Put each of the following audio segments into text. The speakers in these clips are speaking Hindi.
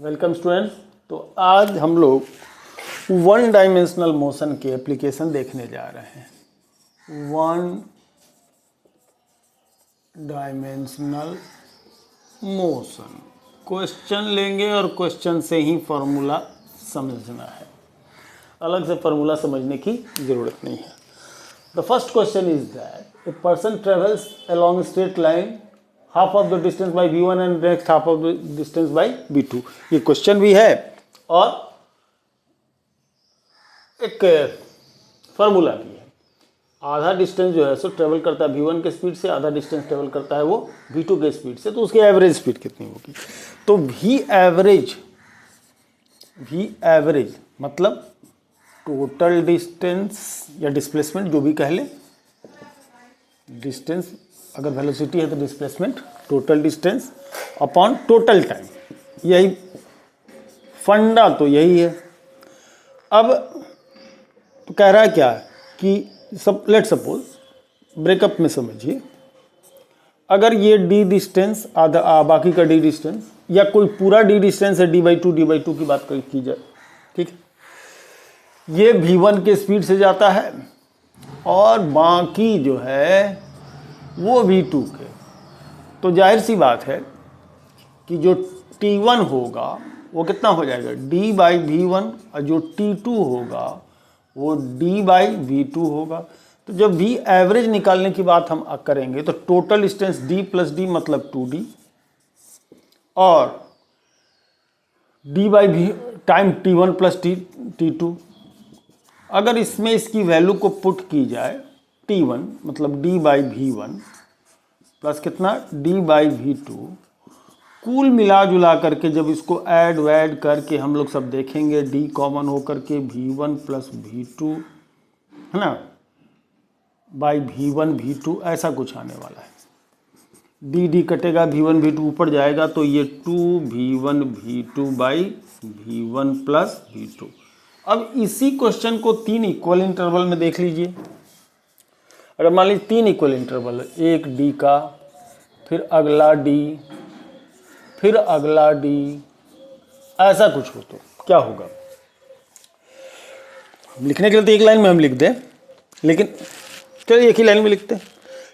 Welcome students. तो आज हम लोग वन डायमेंशनल मोशन के एप्लीकेशन देखने जा रहे हैं। वन डायमेंशनल मोशन क्वेश्चन लेंगे और क्वेश्चन से ही फॉर्मूला समझना है, अलग से फॉर्मूला समझने की ज़रूरत नहीं है। The first question is that a person travels along straight line half of the distance by v1 and next half of the distance by v2। ये क्वेश्चन भी है और एक फार्मूला भी है। आधा डिस्टेंस जो है सो ट्रेवल करता है v1 के स्पीड से, आधा डिस्टेंस ट्रेवल करता है वो v2 के स्पीड से, तो उसकी एवरेज स्पीड कितनी होगी। तो v एवरेज मतलब टोटल डिस्टेंस या डिस्प्लेसमेंट जो भी कह ले, डिस्टेंस अगर वेलोसिटी है तो displacement, total distance upon total time, यही फंडा तो यही है। अब तो कह रहा है क्या कि सब लेट सपोज ब्रेकअप में समझिए, अगर ये d डिस्टेंस आधा बाकी का d डिस्टेंस या कोई पूरा d डिस्टेंस है d/2 की बात की जाए, ठीक है। ये v1 के स्पीड से जाता है और बाकी जो है वो v2 के, तो जाहिर सी बात है कि जो t1 होगा वो कितना हो जाएगा d/v1 और जो t2 होगा वो d/v2 होगा। तो जब v एवरेज निकालने की बात हम करेंगे तो total distance d plus d मतलब 2d और d/v time t1 plus t2। अगर इसमें इसकी वैल्यू को पुट की जाए t1 मतलब d/v1 प्लस कितना d/v2, कुल मिला जुला करके जब इसको ऐड वैड करके हम लोग सब देखेंगे d कॉमन होकर के v1 प्लस v2 है ना बाई v1 v2 ऐसा कुछ आने वाला है। d कटेगा, v1 v2 ऊपर जाएगा तो ये 2v1 v2 by v1 plus v2। अब इसी क्वेश्चन को 3 इक्वल इंटरवल में देख लीजिए। अगर मान लीजिए 3 इक्वल इंटरवल है, एक d का, फिर अगला d, फिर अगला d, ऐसा कुछ हो तो क्या होगा। लिखने के लिए तो एक लाइन में हम लिख दें, लेकिन चलिए एक ही लाइन में लिखते हैं।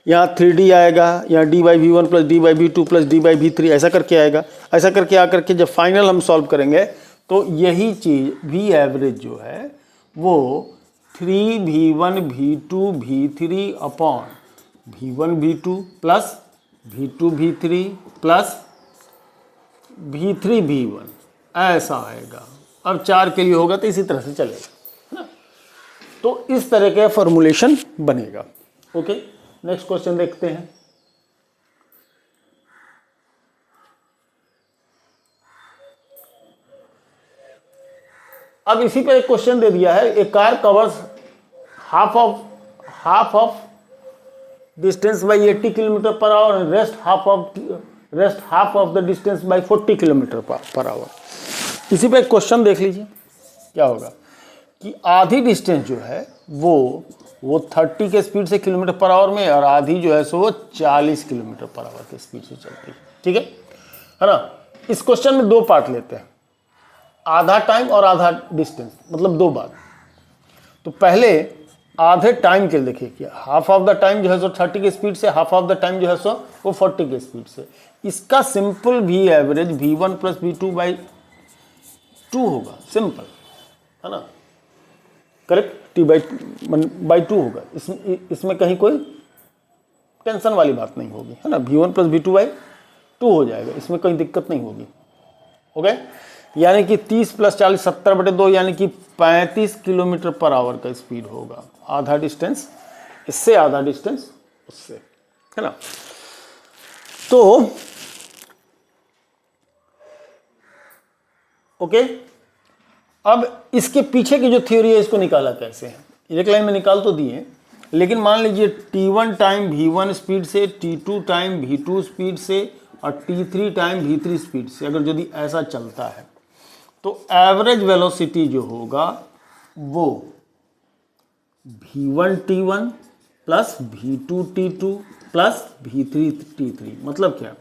यहाँ 3d आएगा, यहाँ d/v1 plus d/v2 plus d/v3 ऐसा करके आएगा। ऐसा करके आकर के जब फाइनल हम सॉल्व करेंगे तो यही चीज़ v एवरेज जो है वो 3v1 v2 v3 upon v1 v2 plus v2 v3 plus v3 v1 ऐसा आएगा। अब 4 के लिए होगा तो इसी तरह से चलेगा ना, तो इस तरह का फॉर्मूलेशन बनेगा। ओके, नेक्स्ट क्वेश्चन देखते हैं। अब इसी पर एक क्वेश्चन दे दिया है, a car covers half of distance by 80 kilometre per hour, rest half of the distance by 40 kilometre per hour. इसी पे एक क्वेश्चन देख लीजिए क्या होगा कि आधी डिस्टेंस जो है वो 30 के स्पीड से किलोमीटर पर आवर में और आधी जो है सो वो 40 किलोमीटर पर आवर के स्पीड से चलती है, ठीक है ना। इस क्वेश्चन में 2 पार्ट लेते हैं, आधा टाइम और आधा डिस्टेंस, मतलब 2 बार। तो पहले आधे टाइम के लिए देखिए कि हाफ ऑफ द टाइम जो है सो 30 के स्पीड से, हाफ ऑफ द टाइम जो है सो वो 40 के स्पीड से। इसका simple v average v1 plus v2 by 2 होगा, सिंपल है ना, करेक्ट। t/2 होगा, इसमें कहीं कोई टेंशन वाली बात नहीं होगी, है ना। v1 प्लस v2 बाई 2 हो जाएगा, इसमें कोई दिक्कत नहीं होगी। ओके, यानी कि 30 प्लस 40 70/2 यानी कि 35 किलोमीटर पर आवर का स्पीड होगा। आधा डिस्टेंस इससे, आधा डिस्टेंस उससे, है ना। तो ओके, अब इसके पीछे की जो थ्योरी है इसको निकाला कैसे है, एक लाइन में निकाल तो दिए, लेकिन मान लीजिए t1 टाइम v1 स्पीड से, t2 टाइम v2 स्पीड से और t3 टाइम v3 स्पीड से अगर यदि ऐसा चलता है तो एवरेज वेलोसिटी जो होगा वो v1 t1 plus v2 t2 plus v3 t3, मतलब क्या,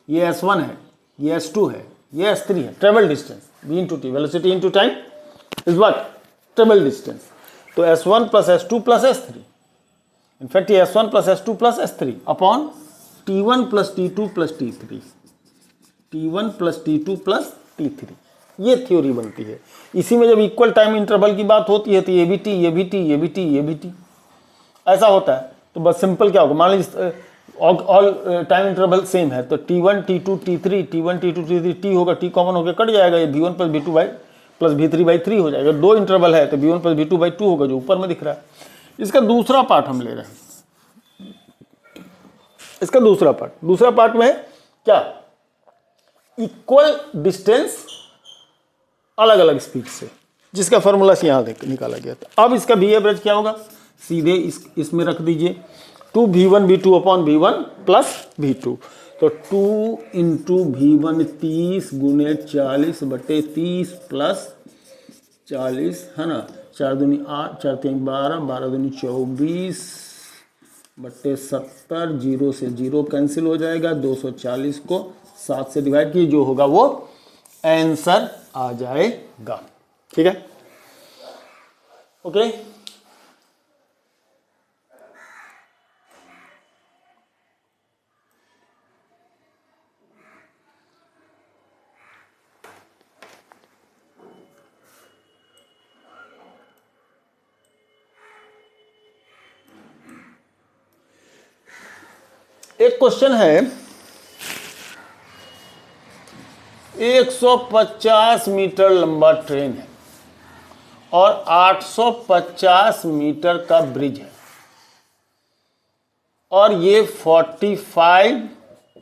ये s1 है, ये s2 है, ये S3 है, travel distance v into T, velocity into time is what, travel distance. तो S1 plus S2 plus S3, in fact ये S1 plus S2 plus S3 upon T1 plus T2 plus T3, T1 plus T2 plus T3, ये थ्योरी बनती है। इसी में जब इक्वल टाइम इंटरवल की बात होती है तो ये भी T, ये भी T, ये भी T, ये भी T, ऐसा होता है। तो बस सिंपल क्या होगा, मान लीजिए ऑल टाइम इंटरवल सेम है तो T1 T2 T3, T1 T2 T3, T होगा, T कॉमन होकर कट जाएगा, ये V1 plus V2 by plus V3 by 3 हो जाएगा। दो इंटरवल है तो V1 प्लस V2 बाई 2 होगा जो ऊपर में दिख रहा है। इसका दूसरा पार्ट हम ले रहे हैं, इसका दूसरा पार्ट में क्या, इक्वल डिस्टेंस अलग अलग स्पीड से, जिसका फॉर्मूला से यहाँ निकाला गया था। अब इसका V एवरेज क्या होगा, सीधे इसमें रख दीजिए 2V1 V2 upon V1 plus V2, तो 2 इंटू V1 30 गुने 40 बटे 30 प्लस 40 है ना, 4 दूनी 8, 4 3 12, 12 दूनी 24 बटे 70, 0 से 0 कैंसिल हो जाएगा, 240 को 7 से डिवाइड कीजिए, जो होगा वो आंसर आ जाएगा। ठीक है, ओके। एक क्वेश्चन है, 150 मीटर लंबा ट्रेन है और 850 मीटर का ब्रिज है और ये 45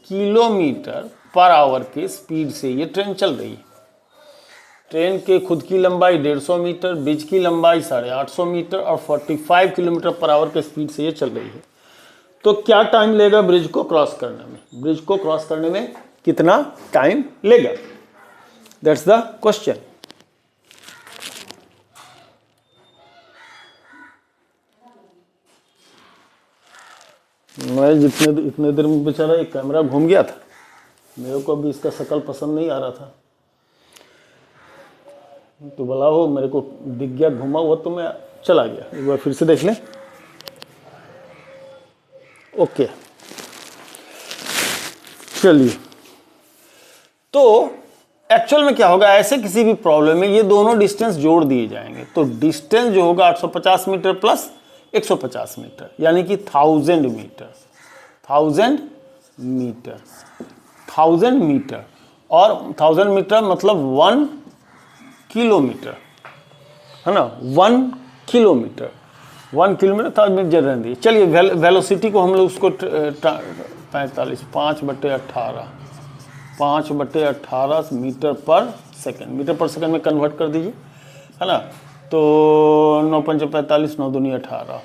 किलोमीटर पर आवर के स्पीड से ये ट्रेन चल रही है। ट्रेन के खुद की लंबाई 150 मीटर, ब्रिज की लंबाई 850 मीटर और 45 किलोमीटर पर आवर के स्पीड से ये चल रही है। तो क्या टाइम लेगा ब्रिज को क्रॉस करने में, ब्रिज को क्रॉस करने में कितना टाइम लेगा, दैट्स द क्वेश्चन। मैं इतने देर में बेचारा एक कैमरा घूम गया था, मेरे को अभी इसका शक्ल पसंद नहीं आ रहा था, तो भला हो मेरे को दिख गया घुमा हुआ तो मैं चला गया। एक बार फिर से देख लें, ओके चलिए। तो एक्चुअल में क्या होगा, ऐसे किसी भी प्रॉब्लम में ये दोनों डिस्टेंस जोड़ दिए जाएंगे, तो डिस्टेंस जो होगा 850 मीटर प्लस 150 मीटर यानी कि 1000 मीटर, 1000 मीटर, 1000 मीटर और 1000 मीटर मतलब 1 किलोमीटर है ना, 1 किलोमीटर, 1 किलोमीटर था मेजर रहने दिए। चलिए वेलोसिटी को हम लोग उसको 45 5/18 5/18 मीटर पर सेकंड, मीटर पर सेकंड में कन्वर्ट कर दीजिए है ना। तो 9 5 45, 9 दूनी 18,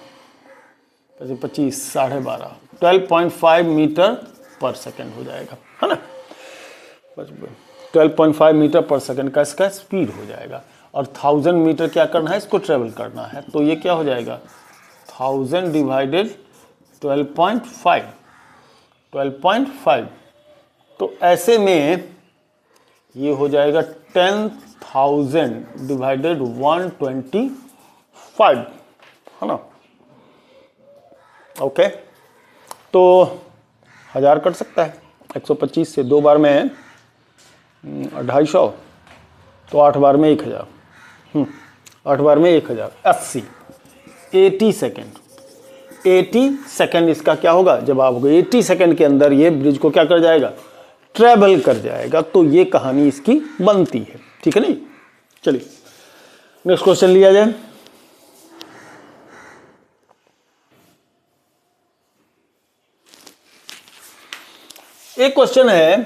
25 12.5, 12.5 मीटर पर सेकंड हो जाएगा है ना, 12.5 मीटर पर सेकंड का इसका स्पीड हो जाएगा। और 1000 मीटर क्या करना है, इसको ट्रेवल करना है, तो ये क्या हो जाएगा 1000 डिवाइडेड 12.5, 12.5, तो ऐसे में ये हो जाएगा 10,000 डिवाइडेड 125 है ना, ओके। तो 1000 कट सकता है 125 से, 2 बार में 250, तो 8 बार में 1000, 8 बार में 1000, 80, 80 सेकेंड, 80 सेकेंड इसका क्या होगा जवाब होगा। 80 सेकेंड के अंदर ये ब्रिज को क्या कर जाएगा, ट्रेवल कर जाएगा। तो ये कहानी इसकी बनती है, ठीक है नहीं। चलिए नेक्स्ट क्वेश्चन लिया जाए। एक क्वेश्चन है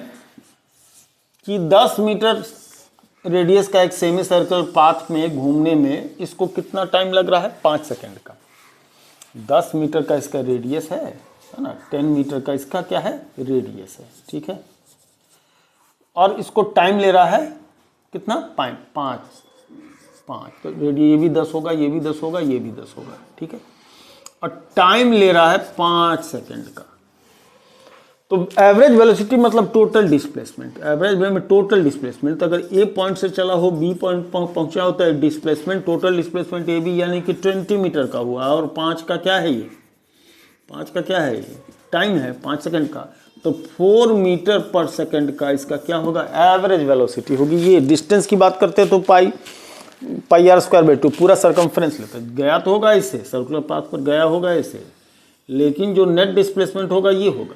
कि 10 मीटर रेडियस का एक सेमी सर्कल पाथ में घूमने में इसको कितना टाइम लग रहा है, 5 सेकेंड का। 10 मीटर का इसका रेडियस है ना, 10 मीटर का इसका क्या है रेडियस है, ठीक है। और इसको टाइम ले रहा है कितना, 5, तो रेडियस ये भी 10 होगा, ये भी 10 होगा, ये भी 10 होगा, ठीक है। और टाइम ले रहा है 5 सेकेंड का। तो एवरेज वेलोसिटी मतलब टोटल डिस्प्लेसमेंट, एवरेज वे में टोटल डिस्प्लेसमेंट। तो अगर ए पॉइंट से चला हो बी पॉइंट पहुंचा होता है, displacement total displacement A B यानी कि 20 मीटर का हुआ, और 5 का क्या है ये, 5 का क्या है ये टाइम है 5 सेकंड का, तो 4 मीटर पर सेकंड का इसका क्या होगा एवरेज वेलोसिटी होगी। ये डिस्टेंस की बात करते हैं तो पाई आर स्क्वायर बाई 2 पूरा सरकमफ्रेंस लेते हैं, गया तो होगा इससे, सर्कुलर पाथ पर गया होगा इससे, लेकिन जो नेट डिस्प्लेसमेंट होगा ये होगा।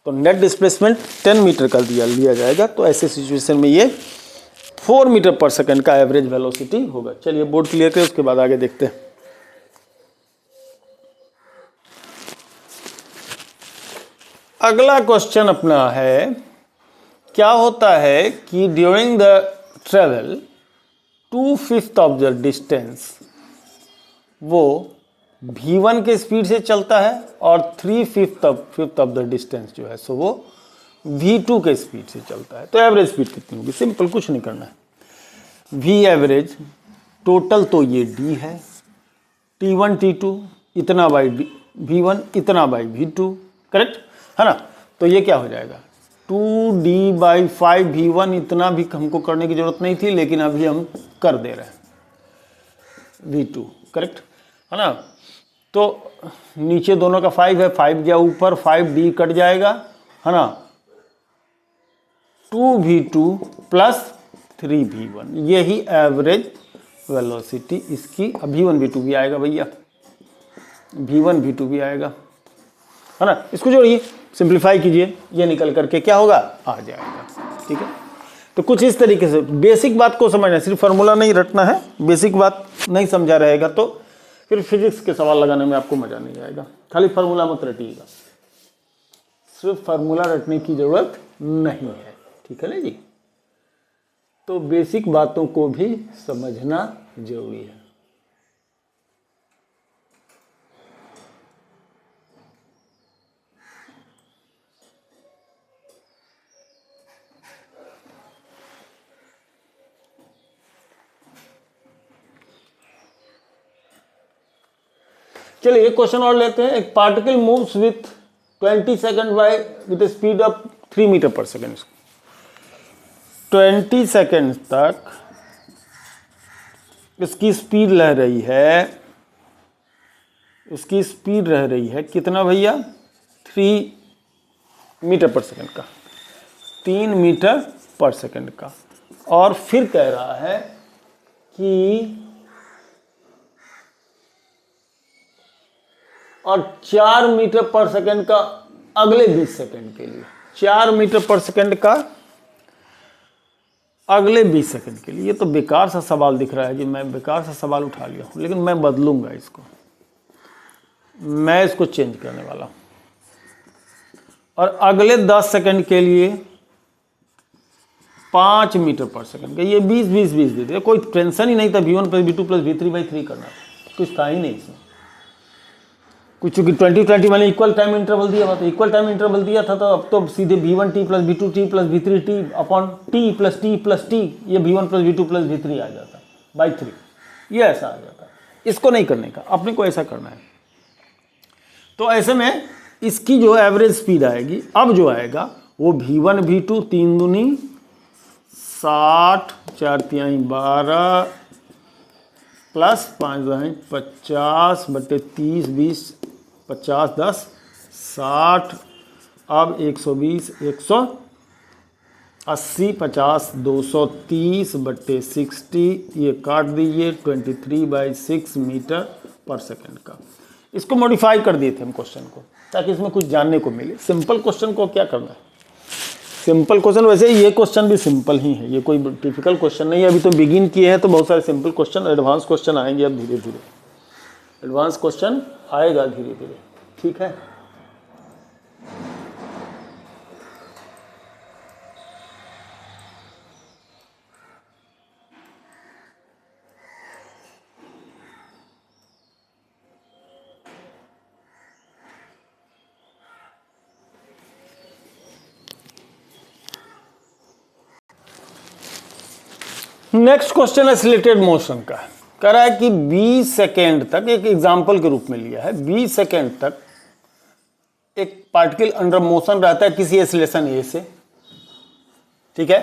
तो नेट डिस्प्लेसमेंट 10 मीटर का लिया जाएगा, तो ऐसे सिचुएशन में ये 4 मीटर पर सेकंड का एवरेज वेलोसिटी होगा। चलिए बोर्ड क्लियर करें, उसके बाद आगे देखते हैं। अगला क्वेश्चन अपना है, क्या होता है कि during the travel 2/5 of the distance वो v1 के स्पीड से चलता है, और 3/5 ऑफ द डिस्टेंस जो है सो वो v2 के स्पीड से चलता है। तो एवरेज स्पीड कितनी होगी, सिंपल कुछ नहीं करना है। v एवरेज टोटल तो ये d है, t1 t2 इतना बाई v1 इतना बाई v2, करेक्ट है ना। तो ये क्या हो जाएगा 2d/5 v1, इतना भी हमको करने की जरूरत नहीं थी लेकिन अभी हम कर दे रहे हैं v2, करेक्ट है ना। तो नीचे दोनों का 5 है, 5 गया ऊपर, 5d कट जाएगा है ना, 2v2 प्लस 3v1, यही एवरेज वेलोसिटी इसकी। अब v1 v2 भी आएगा भैया, v1 v2 भी आएगा है ना। इसको जोड़िए, सिंप्लीफाई कीजिए, ये निकल करके क्या होगा आ जाएगा, ठीक है। तो कुछ इस तरीके से बेसिक बात को समझना है, सिर्फ फार्मूला नहीं रटना है, बेसिक बात नहीं समझा रहेगा तो फिर फिजिक्स के सवाल लगाने में आपको मजा नहीं आएगा। खाली फार्मूला मत रटिएगा, सिर्फ फार्मूला रटने की जरूरत नहीं है, ठीक है ना जी। तो बेसिक बातों को भी समझना जरूरी है। चलिए एक क्वेश्चन और लेते हैं। एक particle moves with 20 second by with speed of 3 metre पर सेकंड। 20 सेकंड तक इसकी स्पीड रह रही है, इसकी स्पीड रह रही है कितना भैया 3 मीटर पर सेकंड का, 3 मीटर पर सेकंड का। और फिर कह रहा है कि और 4 मीटर पर सेकंड का अगले 20 सेकंड के लिए, 4 मीटर पर सेकंड का अगले 20 सेकंड के लिए। ये तो बेकार सा सवाल दिख रहा है जी, मैं बेकार सा सवाल उठा लिया हूं, लेकिन मैं बदलूंगा इसको, मैं इसको चेंज करने वाला हूं। और अगले 10 सेकंड के लिए 5 मीटर पर सेकंड का, ये 20 दे दिया, कोई टेंशन ही नहीं था। v1 plus v2 plus v3/3 करना था, कुछ था ही नहीं इसमें कुछ, चूंकि 20 मैंने इक्वल टाइम इंटरवल दिया था, तो इक्वल टाइम इंटरवल दिया था, तो अब तो सीधे v1t plus v2t plus v3t upon t plus t, ये v1 plus v2 plus v3 आ जाता बाई 3, ये ऐसा आ जाता। इसको नहीं करने का, अपने को ऐसा करना है। तो ऐसे में इसकी जो एवरेज स्पीड आएगी, अब जो आएगा वो v1 v2 3 दूनी 60, 4 तिहाई 12 प्लस 5 दहाई 50 बटे 30 20 50 10 60, अब 120 180 50 230 बटे 60, ये काट दीजिए 23/6 मीटर पर सेकंड का। इसको मॉडिफाई कर दिए थे हम क्वेश्चन को, ताकि इसमें कुछ जानने को मिले। सिंपल क्वेश्चन को क्या करना है, सिंपल क्वेश्चन, वैसे ये क्वेश्चन भी सिंपल ही है, ये कोई डिफिकल्ट क्वेश्चन नहीं है। अभी तो बिगिन किए हैं तो बहुत सारे सिंपल क्वेश्चन, एडवांस क्वेश्चन आएंगे अब धीरे धीरे, एडवांस क्वेश्चन आएगा धीरे धीरे, ठीक है। नेक्स्ट क्वेश्चन है सिलेटेड मोशन का। कह रहा है कि 20 सेकेंड तक, एक एग्जाम्पल के रूप में लिया है, 20 सेकेंड तक एक पार्टिकल अंडर मोशन रहता है किसी एक्सीलरेशन ए से, ठीक है।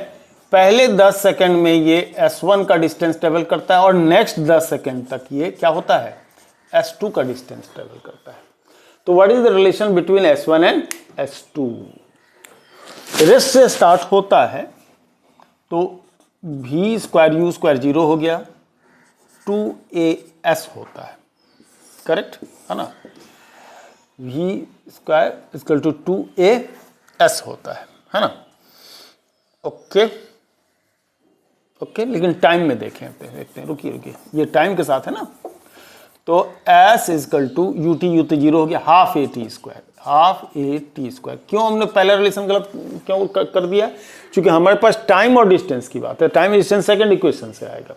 पहले 10 सेकंड में ये s1 का डिस्टेंस ट्रेवल करता है और नेक्स्ट 10 सेकंड तक ये क्या होता है, s2 का डिस्टेंस ट्रेवल करता है। तो what is the relation between s1 and s2? Rest से स्टार्ट होता है तो v स्क्वायर u स्क्वायर 0 हो गया, 2as होता है, करेक्ट है ना। v square equal to 2as होता है ना। ओके ओके, लेकिन टाइम में देखते हैं, रुकिए, ये टाइम के साथ है ना। तो s इक्वल टू u तो 0 हो गया, हाफ ए टी स्क्वायर। क्यों हमने पहला रिलेशन गलत क्यों कर दिया? क्योंकि हमारे पास टाइम और डिस्टेंस की बात है। टाइम डिस्टेंस सेकंड इक्वेशन से आएगा,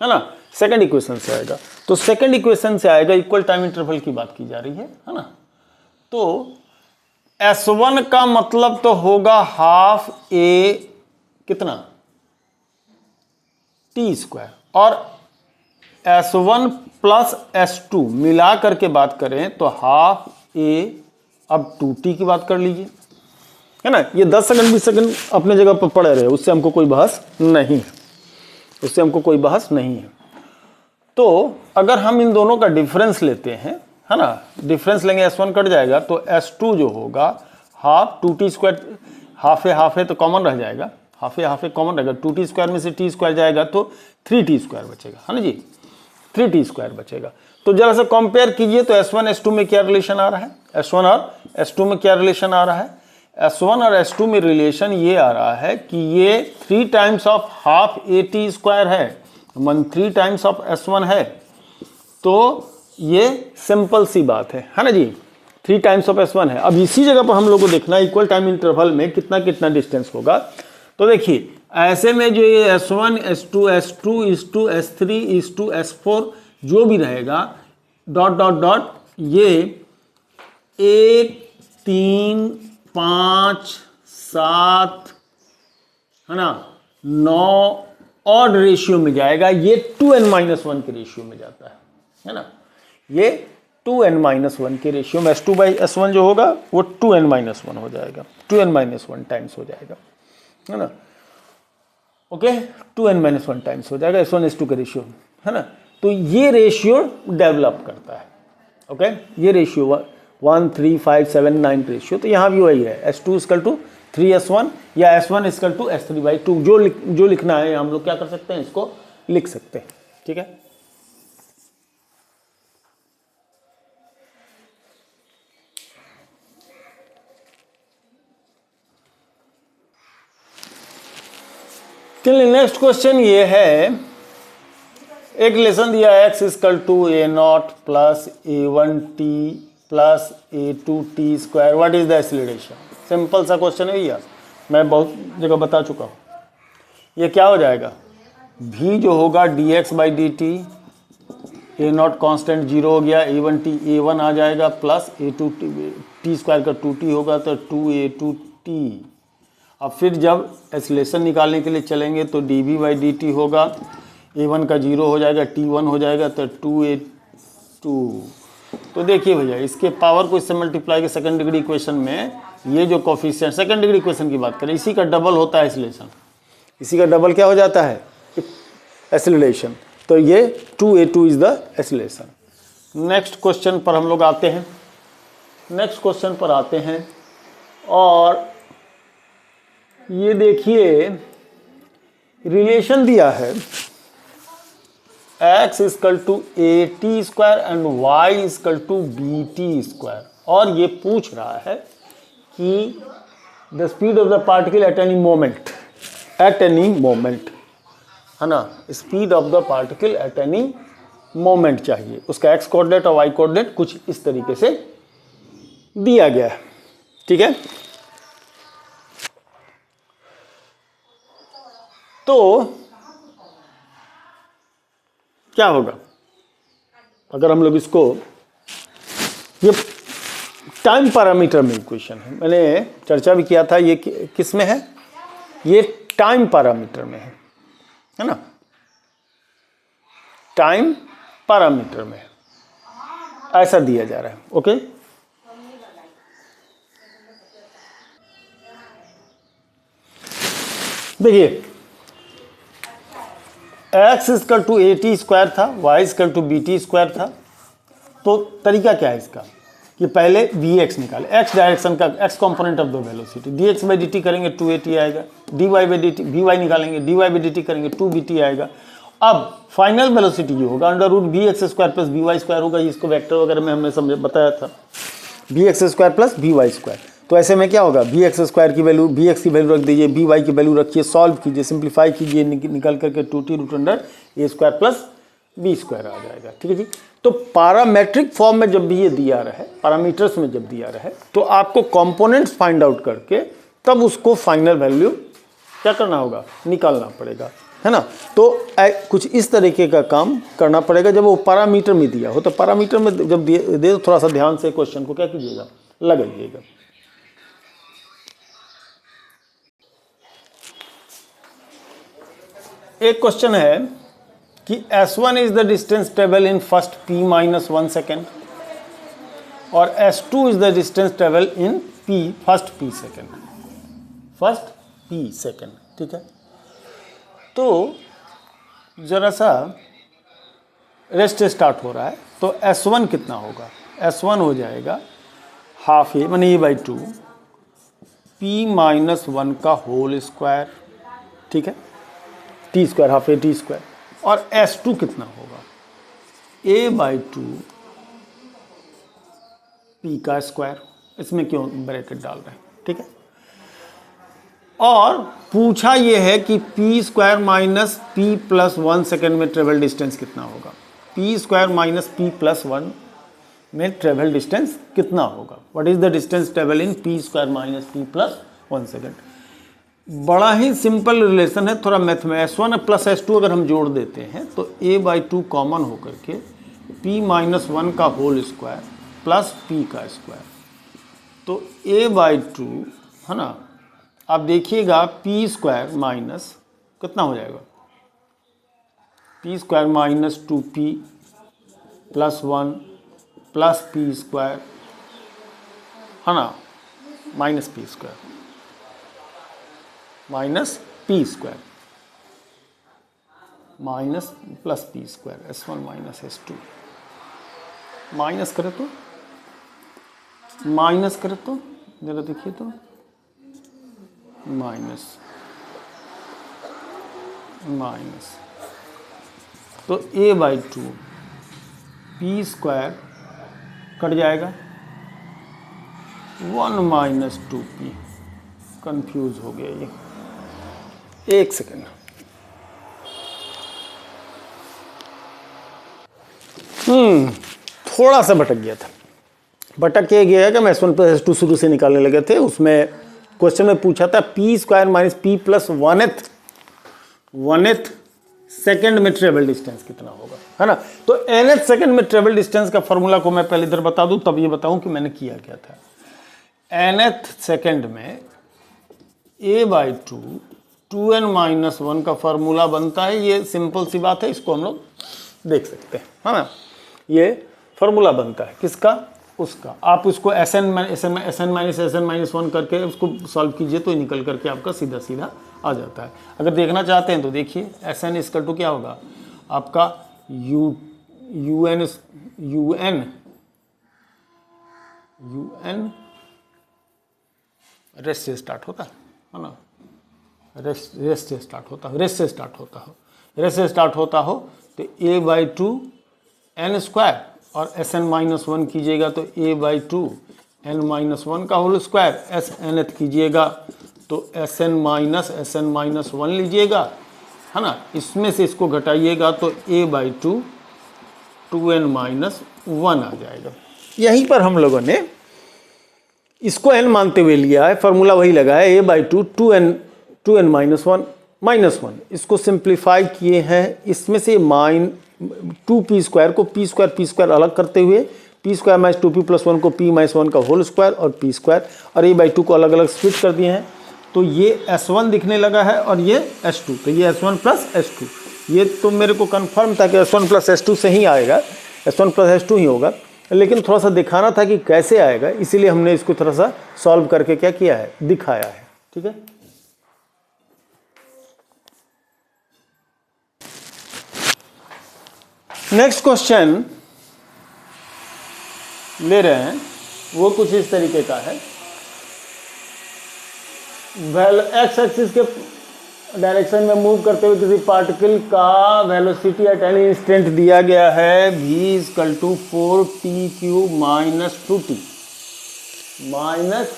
है ना, सेकंड इक्वेशन से आएगा। तो सेकंड इक्वेशन से आएगा, इक्वल टाइम इंटरवल की बात की जा रही है ना। तो s1 का मतलब तो होगा हाफ ए कितना टी स्क्वायर, और s1 प्लस s2 मिला करके बात करें तो हाफ ए, अब 2t की बात कर लीजिए, है ना। ये 10 सेकंड 20 सेकंड अपने जगह पर पड़े रहे, उससे हमको कोई बहस नहीं है, उससे हमको कोई बहस नहीं है। तो अगर हम इन दोनों का डिफरेंस लेते हैं, है ना, डिफरेंस लेंगे, s1 कट जाएगा तो s2 जो होगा हाफ 2t स्क्वायर, हाफ है तो कॉमन रह जाएगा, हाफ कॉमन रहेगा, 2t स्क्वायर में से t स्क्वायर जाएगा तो 3t स्क्वायर बचेगा, है ना जी, 3t स्क्वायर बचेगा। तो जरा सा कंपेयर कीजिए तो s1 s2 में क्या रिलेशन आ रहा है, s1 और s2 में क्या रिलेशन आ रहा है। s1 और s2 में रिलेशन ये आ रहा है कि ये 3 times of half A T square है, 3 टाइम्स ऑफ s1 है। तो ये सिंपल सी बात है ना जी, 3 टाइम्स ऑफ s1 है। अब इसी जगह पर हम लोग को देखना है इक्वल टाइम इंटरवल में कितना कितना डिस्टेंस होगा। तो देखिए ऐसे में जो ये s1 s2 s2 s3 s4 जो भी रहेगा डॉट डॉट डॉट, ये 1 3 5 7 है ना 9 ऑड रेशियो में जाएगा, ये 2n-1 के रेशियो में जाता है ना। ये 2n-1 के रेशियो में s2 बाई s1 जो होगा वो 2n-1 हो जाएगा, 2n-1 टाइम्स हो जाएगा, है ना। ओके, 2n-1 टाइम्स हो जाएगा s1 s2 का रेशियो, है ना। तो ये रेशियो डेवलप करता है, ओके, ये रेशियो 1 3 5 7 9 रेशियो। तो यहाँ भी वही है, s2 इक्वल टू 3s1 या s1 इक्वल टू s3/2, जो लिखना है हम लोग क्या कर सकते हैं, इसको लिख सकते हैं, ठीक है। चलिए नेक्स्ट क्वेश्चन ये है, एक रिलेशन दिया है x equal to a0 plus a1t plus a2t square, what is the acceleration. Simple सा क्वेश्चन है भैया, मैं बहुत जगह बता चुका हूँ। ये क्या हो जाएगा, v जो होगा dx/dt, a0 कांस्टेंट 0 हो गया, a1t a1 आ जाएगा प्लस a2t, t स्क्वायर का 2t होगा तो 2a2t। अब फिर जब एक्सीलरेशन निकालने के लिए चलेंगे तो dv/dt होगा, a1 का 0 हो जाएगा, t1 हो जाएगा तो 2a2। तो देखिए भैया इसके पावर को इससे मल्टीप्लाई के सेकंड डिग्री इक्वेशन में, ये जो कोफिशिएंट सेकंड डिग्री इक्वेशन की बात करें, इसी का डबल होता है एक्सीलरेशन, इसी का डबल क्या हो जाता है एक्सीलरेशन। तो ये 2a2 is the acceleration. Next question पर हम लोग आते हैं, नेक्स्ट क्वेश्चन पर आते हैं, और ये देखिए रिलेशन दिया है x equal to A T square and y equal to B T square, और ये पूछ रहा है कि the speed of the particle at any moment, है ना, speed of the particle at any moment चाहिए। उसका x कोऑर्डिनेट और y कोऑर्डिनेट कुछ इस तरीके से दिया गया है, ठीक है। तो क्या होगा अगर हम लोग इसको, ये टाइम पैरामीटर में इक्वेशन है, मैंने चर्चा भी किया था, ये किस में है, ये टाइम पैरामीटर में है ना, टाइम पैरामीटर में ऐसा दिया जा रहा है, ओके। देखिए x equal to A T square था, y equal to B T square था। तो तरीका क्या है इसका कि पहले vx निकाले, x डायरेक्शन का x component of the velocity, dx by dt करेंगे 2at आएगा, dy बाई dt vy निकालेंगे, dy बाई dt करेंगे 2bt आएगा। अब फाइनल वेलोसिटी ये होगा under root B X square plus B Y square होगा, इसको वेक्टर वगैरह में हमने समझ बताया था, B X square plus B Y square. तो ऐसे में क्या होगा, बी एक्स स्क्वायर की वैल्यू, बी एक्स की वैल्यू रख दीजिए, बी वाई की वैल्यू रखिए, सॉल्व कीजिए, सिंप्लीफाई कीजिए, निकल करके 2t रूट अंडर ए स्क्वायर प्लस बी स्क्वायर आ जाएगा। ठीक है जी। तो पैरामेट्रिक फॉर्म में जब भी ये दिया रहे, पैरामीटर्स में जब दिया रहे, तो आपको कंपोनेंट्स फाइंड आउट करके तब उसको फाइनल वैल्यू क्या करना होगा, निकालना पड़ेगा, है ना। तो कुछ इस तरीके का काम करना पड़ेगा जब वो पैरामीटर में दिया हो। तो पैरामीटर में जब दे थोड़ा सा ध्यान से क्वेश्चन को क्या कीजिएगा, लगाइएगा। एक क्वेश्चन है कि S1 is the distance travel in first p minus 1 second और S2 is the distance travel in first p second. ठीक है। तो जरा सा रेस्ट स्टार्ट हो रहा है, तो S1 कितना होगा, S1 हो जाएगा हाफ ए मानी ए बाई 2 p माइनस 1 का होल स्क्वायर। ठीक है, T square half A T square. और S2 कितना होगा, a बाई 2 p का स्क्वायर। इसमें क्यों ब्रैकेट डाल रहे हैं, ठीक है। और पूछा यह है कि p square minus p plus 1 second में ट्रेवल डिस्टेंस कितना होगा, p square minus p plus 1 में ट्रेवल डिस्टेंस कितना होगा, what is the distance travel in p square minus p plus 1 second. बड़ा ही सिंपल रिलेशन है, थोड़ा मैथ में S1 प्लस S2 अगर हम जोड़ देते हैं तो a बाई 2 कॉमन होकर के p माइनस 1 का होल स्क्वायर प्लस p का स्क्वायर। तो a बाई 2 है ना, आप देखिएगा p स्क्वायर माइनस कितना हो जाएगा, p square minus 2p plus 1 plus p square, है ना, minus p square minus P square minus plus P square, S1 minus S2 minus करे तो जरा देखिए तो माइनस तो a by 2 P square cut जाएगा 1 माइनस 2p, कंफ्यूज हो गया ये, एक सेकेंड। थोड़ा सा भटक गया था, भटक के गया कि हम S1 प्लस S2 शुरू से निकालने लगे थे। उसमें क्वेश्चन में पूछा था p square minus p plus 1th second में ट्रेवल डिस्टेंस कितना होगा, है ना। तो nth सेकेंड में ट्रेवल डिस्टेंस का फॉर्मूला को मैं पहले इधर बता दूं, तब ये बताऊं कि मैंने किया क्या था। nth सेकेंड में a बाई 2 2n माइनस 1 का फॉर्मूला बनता है। ये सिंपल सी बात है, इसको हम लोग देख सकते हैं, है ना। ये फॉर्मूला बनता है किसका, उसका। आप उसको SN माइनस 1 करके उसको सॉल्व कीजिए तो निकल करके आपका सीधा सीधा आ जाता है। अगर देखना चाहते हैं तो देखिए SN इक्वल टू क्या होगा आपका UN रेस्ट से स्टार्ट होता है ना, रेस्ट से स्टार्ट होता हो तो a बाई 2 n स्क्वायर और SN माइनस 1 कीजिएगा तो a बाई 2 n माइनस 1 का होल स्क्वायर, SNth कीजिएगा तो SN माइनस 1 लीजिएगा, है ना। इसमें से इसको घटाइएगा तो a बाई 2 2n माइनस 1 आ जाएगा। यहीं पर हम लोगों ने इसको n मानते हुए लिया है, फॉर्मूला वही लगा है, a बाई 2 2n माइनस 1। इसको सिंप्लीफाई किए हैं, इसमें से 2p स्क्वायर को p स्क्वायर अलग करते हुए p square minus 2p plus 1 को p माइनस 1 का होल स्क्वायर और p स्क्वायर और a बाई 2 को अलग अलग स्प्लिट कर दिए हैं। तो ये S1 दिखने लगा है और ये S2, तो ये S1 प्लस S2। ये तो मेरे को कंफर्म था कि S1 प्लस S2 से ही आएगा, S1 प्लस S2 ही होगा, लेकिन थोड़ा सा दिखाना था कि कैसे आएगा, इसीलिए हमने इसको थोड़ा सा सॉल्व करके क्या किया है, दिखाया है। ठीक है, नेक्स्ट क्वेश्चन ले रहे हैं, वो कुछ इस तरीके का है। एक्स एक्सिस के डायरेक्शन में मूव करते हुए किसी पार्टिकल का वेलोसिटी एट एनी इंस्टेंट दिया गया है v = 4t³ -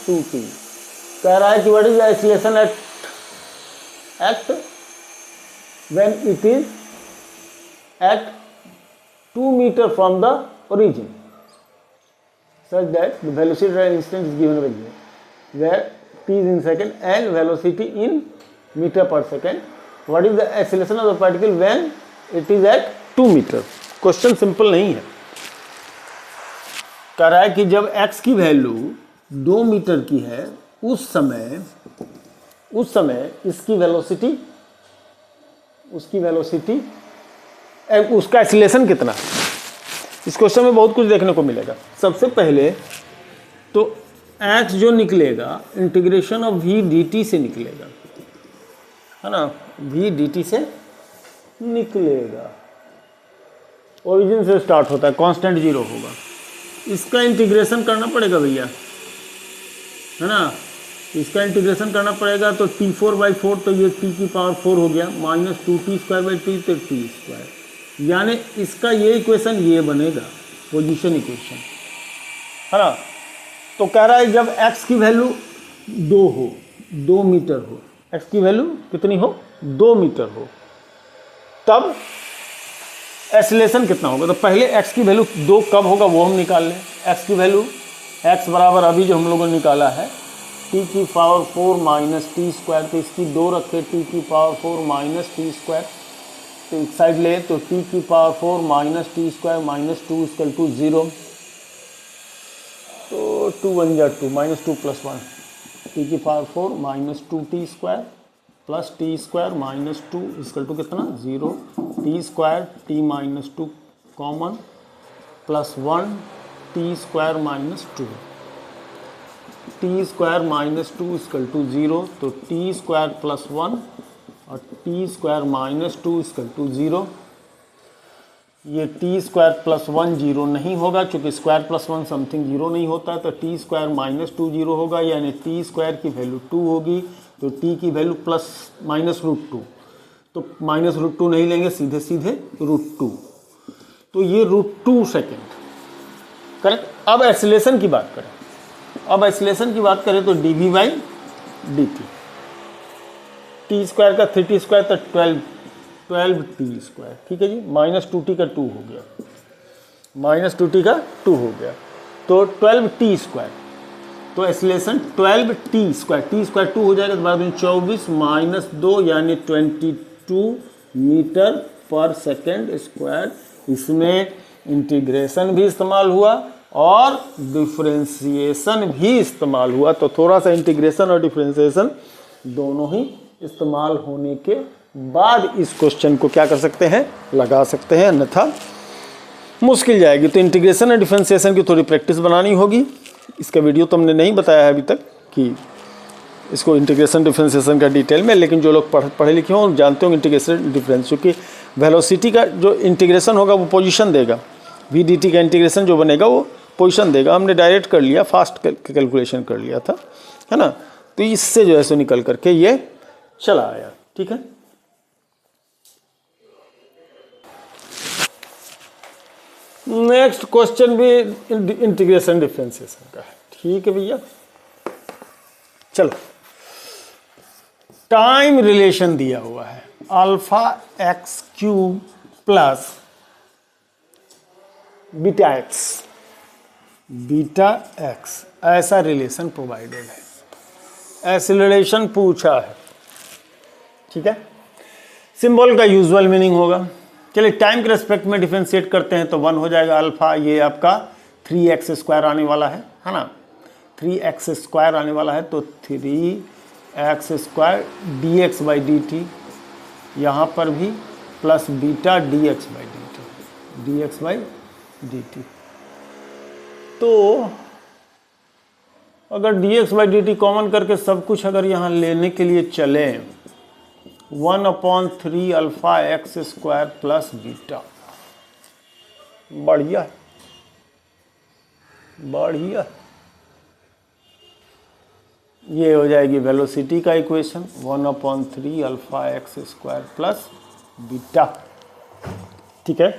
2t कह रहा है कि what is the acceleration at when it is at 2 metre from the origin such that the velocity at an instant is given by here, where t is in second and velocity in meter per second. What is the acceleration of the particle when it is at 2 meter? Question simple नहीं है। कह रहा है कि जब x की वैल्यू 2 मीटर की है उस समय इसकी वेलोसिटी उसका एक्सीलरेशन कितना है। इस क्वेश्चन में बहुत कुछ देखने को मिलेगा। सबसे पहले तो h जो निकलेगा इंटीग्रेशन ऑफ v dt से निकलेगा, है ना, v dt से निकलेगा, ओरिजिन से स्टार्ट होता है, कांस्टेंट 0 होगा, इसका इंटीग्रेशन करना पड़ेगा भैया, है ना, इसका इंटीग्रेशन करना पड़ेगा। तो t4/4 तो ये t⁴ हो गया, -2t²/t तो t², यानी इसका ये इक्वेशन ये बनेगा, पोजीशन इक्वेशन, है ना। तो कह रहा है जब x की वैल्यू 2 मीटर हो, x की वैल्यू कितनी हो, 2 मीटर हो, तब एक्सीलरेशन कितना होगा। तो पहले x की वैल्यू 2 कब होगा वो हम निकाल लें। x की वैल्यू x बराबर अभी जो हम लोगों ने निकाला है t⁴ - t², तो इसकी 2 रखे t⁴ - t², तो एक साइड ले तो t⁴ - t² - 2 = 0, तो 2 × 1 = 2, -2 + 1, t⁴ - 2t² + t² - 2 = कितना 0, t² t - 2 common +1 t² - 2, t² - 2 = 0, तो t² + 1 और t² - 2 = 0। ये t² + 1 0 नहीं होगा, क्योंकि स्क्वायर + 1 समथिंग 0 नहीं होता है, तो t² - 2 0 होगा, यानी t² की वैल्यू 2 होगी, तो t की वैल्यू ±√2, तो -√2 नहीं लेंगे, सीधे √2, तो ये √2 सेकेंड, करेक्ट। अब एक्सीलरेशन की बात करें, तो dv/dt, t² का 3t² तो 12t², ठीक है जी, -2t का 2 हो गया, तो 12t², तो एक्सीलरेशन 12t², t² 2 हो जाएगा, तो बाद में 24 - 2 यानी 22 मीटर पर सेकेंड स्क्वायर। इसमें इंटीग्रेशन भी इस्तेमाल हुआ और डिफरेंशिएशन भी इस्तेमाल हुआ, तो थोड़ा सा इंटीग्रेशन और डिफरेंशिएशन दोनों ही इस्तेमाल होने के बाद इस क्वेश्चन को क्या कर सकते हैं, लगा सकते हैं, अन्यथा मुश्किल जाएगी। तो इंटीग्रेशन और डिफरेंशिएशन की थोड़ी प्रैक्टिस बनानी होगी। इसका वीडियो तो हमने नहीं बताया है अभी तक कि इसको इंटीग्रेशन डिफरेंशिएशन का डिटेल में, लेकिन जो लोग पढ़े लिखे हों जानते होंगे इंटीग्रेशन डिफरेंस, क्योंकि वेलोसिटी का जो इंटीग्रेशन होगा वो पोजीशन देगा, v dt का इंटीग्रेशन जो बनेगा वो पोजीशन देगा। हमने डायरेक्ट कर लिया, फास्ट कैलकुलेशन कर लिया था, है ना, तो इससे जो है सो निकल करके ये चला आया, ठीक है। नेक्स्ट क्वेश्चन भी इंटीग्रेशन डिफरेंशिएशन का है, ठीक है भैया। चलो, टाइम रिलेशन दिया हुआ है α(x³ + βx), ऐसा रिलेशन प्रोवाइडेड है, एक्सीलरेशन पूछा है, ठीक है। सिंबल का यूजुअल मीनिंग होगा। चलिए टाइम के रेस्पेक्ट में डिफरेंशिएट करते हैं, तो 1 हो जाएगा अल्फा, ये आपका 3x² आने वाला है ना, 3x² आने वाला है, तो 3x² dx/dt, यहाँ पर भी प्लस बीटा dx/dt। तो अगर dx/dt कॉमन करके सब कुछ अगर यहाँ लेने के लिए चले, 1/3 α(x² + बीटा, बढ़िया बढ़िया। ये हो जाएगी वेलोसिटी का equation 1/3 alpha X square plus beta. ठीक है,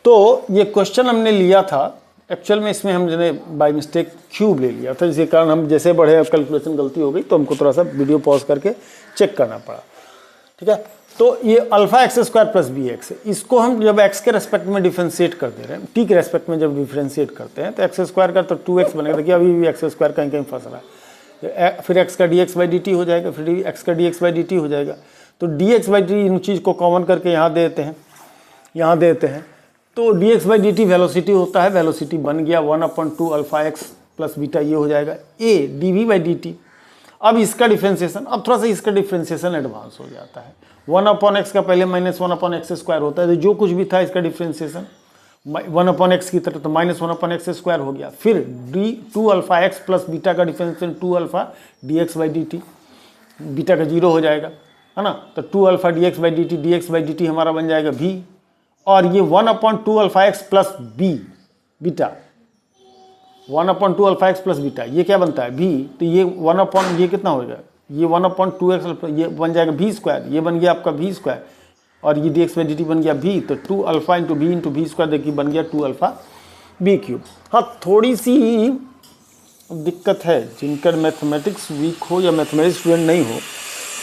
तो ये क्वेश्चन हमने लिया था, एक्चुअल में इसमें हमने बाय मिस्टेक क्यूब ले लिया था, जिसके कारण हम जैसे बढ़े कैलकुलेशन गलती हो गई, तो हमको थोड़ा सा वीडियो पॉज करके चेक करना पड़ा। ठीक है, तो ये alpha X square plus B X है, इसको हम जब एक्स के रेस्पेक्ट में डिफ्रेंशिएट कर दे रहे हैं, टी के रेस्पेक्ट में जब डिफ्रेंशिएट करते हैं तो एक्स स्क्वायर का तो 2x बनेगा। देखिए अभी भी एक्स स्क्वायर कहीं कहीं फंस रहा है, फिर एक्स का D x by D T हो जाएगा, फिर एक्स का D x by D T हो जाएगा। तो डी एक्स बाई डी इन चीज़ को कॉमन करके यहाँ देते हैं, यहाँ देते हैं, तो D x by D T velocity होता है, वेलोसिटी बन गया 1/2 अल्फा एक्स प्लस बीटा, ये हो जाएगा A D V by D T. अब इसका डिफ्रेंसिएशन, अब थोड़ा सा इसका डिफ्रेंसिएशन एडवांस हो जाता है। 1/x का पहले -1/x स्क्वायर होता है, तो जो कुछ भी था इसका डिफ्रेंसिएशन 1/x की तरह, तो -1/x स्क्वायर हो गया। फिर d2 alpha x plus beta का differentiation 2 alpha d x by D t, beta का 0 हो जाएगा, है ना। तो 2 alpha d x by D t हमारा बन जाएगा v, और ये 1/2 alpha x plus b beta, 1/2 alpha x plus beta, ये क्या बनता है v, तो ये ये कितना होगा, ये 1/2 एक्स, ये बन जाएगा v स्क्वायर, ये बन गया आपका v स्क्वायर, और ये D x by D T बन गया v, तो 2 अल्फा इंटू वी स्क्वायर, देखिए बन गया 2 अल्फा बी क्यूब। हाँ, थोड़ी सी दिक्कत है, जिनका मैथमेटिक्स वीक हो या मैथमेटिक्स स्टूडेंट नहीं हो,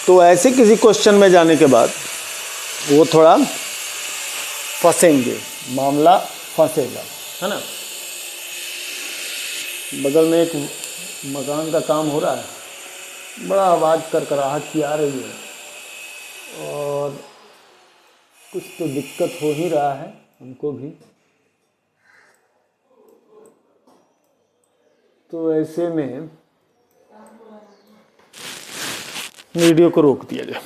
तो ऐसे किसी क्वेश्चन में जाने के बाद वो थोड़ा फंसेंगे, मामला फंसेगा, है ना। बगल में एक मकान का काम हो रहा है, बड़ा आवाज़ करकराहट की आ रही है, और कुछ तो दिक्कत हो ही रहा है हमको भी, तो ऐसे में वीडियो को रोक दिया जाए।